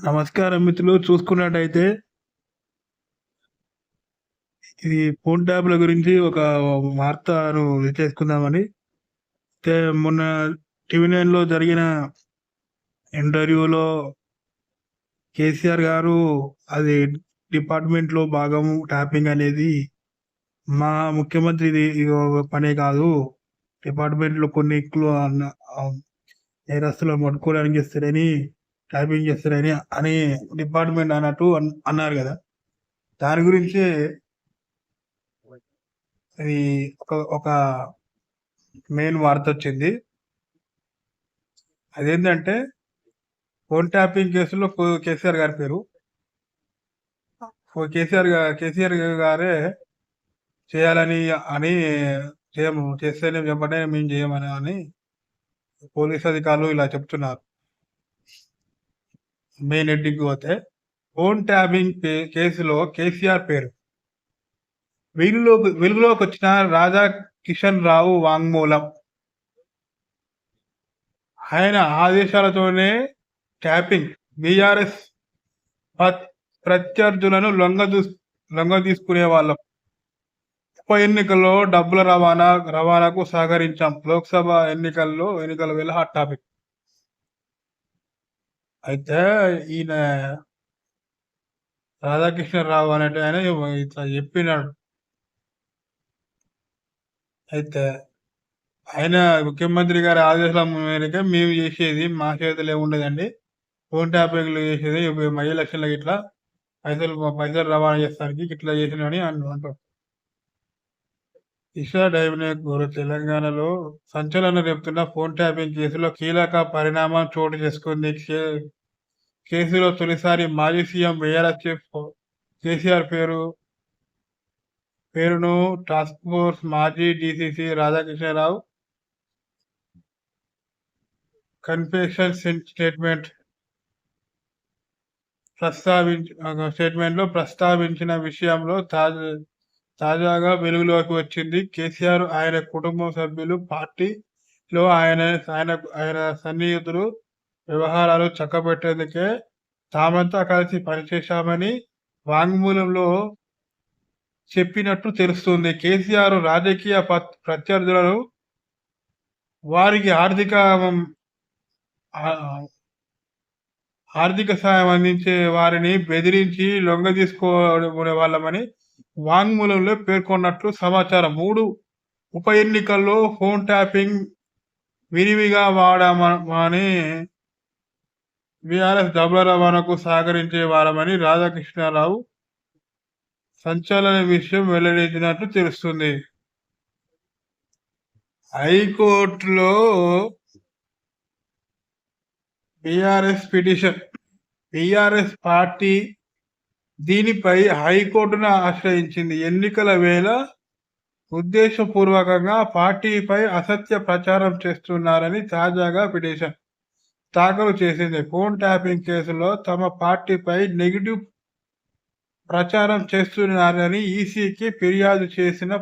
నమస్కారం మిత్రులు. చూసుకున్నట్టయితే ఇది ఫోన్ ట్యాబ్‌ల గురించి ఒక వార్తను చేసుకుందామని. అయితే మొన్న టీవీ9లో జరిగిన ఇంటర్వ్యూలో కేసీఆర్ గారు అది డిపార్ట్‌మెంట్‌లో భాగం ట్యాపింగ్ అనేది మా ముఖ్యమంత్రిది పనే కాదు. డిపార్ట్‌మెంట్‌లో కొన్ని ఆహ్, నేరస్తులను పట్టుకోవడానికి చేస్తారని, ట్యాపింగ్ చేస్తారని అని డిపార్ట్‌మెంట్ అన్నట్టు అన్నారు కదా! దాని గురించే ఇది ఒక మెయిన్ వార్తొచ్చింది. అదేంటంటే ఫోన్ ట్యాపింగ్ కేసులో కేసీఆర్ గారి పేరు. కేసీఆర్ గారే చేయాలని అని చేస్తేనే వెంబడే మేము చేయమని అని పోలీస్ అధికారులు ఇలా చెప్తున్నారు. మెయిన్ హెడ్డింగ్‌కి పోతే ఫోన్ ట్యాపింగ్ కేసులో కేసీఆర్ పేరు. వెలుగులోకి వచ్చిన రాజా కిషన్ రావు వాంగ్మూలం. ఆయన ఆదేశాలతోనే ట్యాపింగ్ బీఆర్ఎస్ ప్రత్యర్థులను లొంగదీసుకునే వాళ్ళం. ఉప ఎన్నికల్లో డబ్బుల రవాణాకు సహకరించాం. లోక్సభ ఎన్నికల వేళ హాట్ టాపిక్. అయితే ఈయన రాధాకృష్ణరావు అనేటి ఆయన ఇట్లా చెప్పినాడు. అయితే ఆయన ముఖ్యమంత్రి గారి ఆదేశాల మేరకే మేము చేసేది మా చేతిలో ఏముండదండి. ఫోన్ ట్యాపింగ్లు చేసేది మై ఎలక్షన్లకి ఇట్లా పైసలు రవాణా చేస్తానికి ఇట్లా చేసినని అంటారు. దిశ డైవ్నెగూర్ తెలంగాణలో సంచలనం రేపుతున్న ఫోన్ ట్యాపింగ్ కేసులో కీలక పరిణామం చోటు చేసుకుంది. కేసులో తొలిసారి మాజీ సీఎం బీఆర్ఎస్ చీఫ్ కేసీఆర్ పేరును టాస్క్ ఫోర్స్ మాజీ డీసీసీ రాధాకృష్ణరావు కన్ఫెషన్ స్టేట్మెంట్లో ప్రస్తావించిన విషయంలో తాజాగా వెలుగులోకి వచ్చింది. కేసీఆర్, ఆయన కుటుంబ సభ్యులు, పార్టీలో ఆయన సన్నిహితులు వ్యవహారాలు చక్కబెట్టేందుకే తామంతా కలిసి పనిచేశామని వాంగ్మూలంలో చెప్పినట్టు తెలుస్తుంది. కేసీఆర్ రాజకీయ ప్రత్యర్థులను వారికి ఆర్థిక సాయం అందించే వారిని బెదిరించి లొంగదీసుకునే వాళ్ళమని వాంగ్మూలంలో పేర్కొన్నట్లు సమాచారం. 3 ఉప ఎన్నికల్లో ఫోన్ ట్యాపింగ్ విరివిగా వాడామని బీఆర్ఎస్ డబ్బుల రవాణాకు సహకరించే వారమని రాధాకృష్ణరావు సంచలన విషయం వెల్లడించినట్లు తెలుస్తుంది. హైకోర్టులో బీఆర్ఎస్ పిటిషన్. బీఆర్ఎస్ పార్టీ దీనిపై హైకోర్టును ఆశ్రయించింది. ఎన్నికల వేళ ఉద్దేశపూర్వకంగా పార్టీపై అసత్య ప్రచారం చేస్తున్నారని తాజాగా పిటిషన్ దాఖలు చేసింది. ఫోన్ ట్యాపింగ్ కేసులో తమ పార్టీపై నెగిటివ్ ప్రచారం చేస్తున్నారని ఈసీకి ఫిర్యాదు చేసిన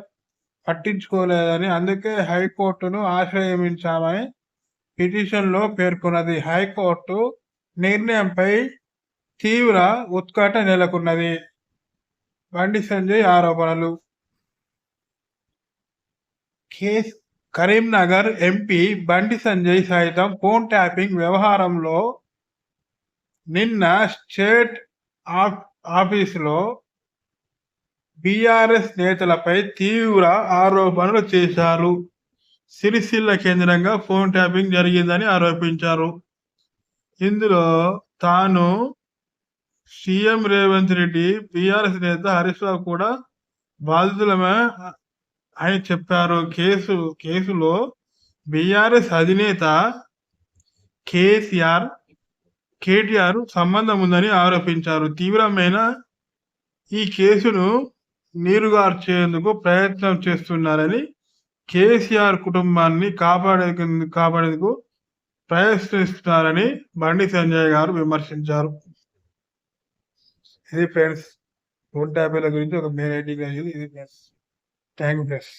పట్టించుకోలేదని, అందుకే హైకోర్టును ఆశ్రయించామని పిటిషన్లో పేర్కొన్నది. హైకోర్టు నిర్ణయంపై తీవ్ర ఉత్కంఠ నెలకొన్నది. బండి సంజయ్ ఆరోపణలు. కరీంనగర్ ఎంపీ బండి సంజయ్ సైతం ఫోన్ ట్యాపింగ్ వ్యవహారంలో నిన్న స్టేట్ ఆఫీసులో బీఆర్ఎస్ నేతలపై తీవ్ర ఆరోపణలు చేశారు. సిరిసిల్ల కేంద్రంగా ఫోన్ ట్యాపింగ్ జరిగిందని ఆరోపించారు. ఇందులో తాను, సీఎం రేవంత్ రెడ్డి, బీఆర్ఎస్ నేత హరీష్ రావు కూడా బాధితులమే అని చెప్పారు. కేసులో బీఆర్ఎస్ అధినేత కేటీఆర్ సంబంధం ఉందని ఆరోపించారు. తీవ్రమైన ఈ కేసును నీరుగార్చేందుకు ప్రయత్నం చేస్తున్నారని, కేసీఆర్ కుటుంబాన్ని కాపాడేందుకు ప్రయత్నిస్తున్నారని బండి సంజయ్ గారు విమర్శించారు. ఇది ఫ్రెండ్స్, ఫోన్ ట్యాపింగ్ల గురించి ఒక మెయిన్ ఐడియా ఇది. Thank you friends.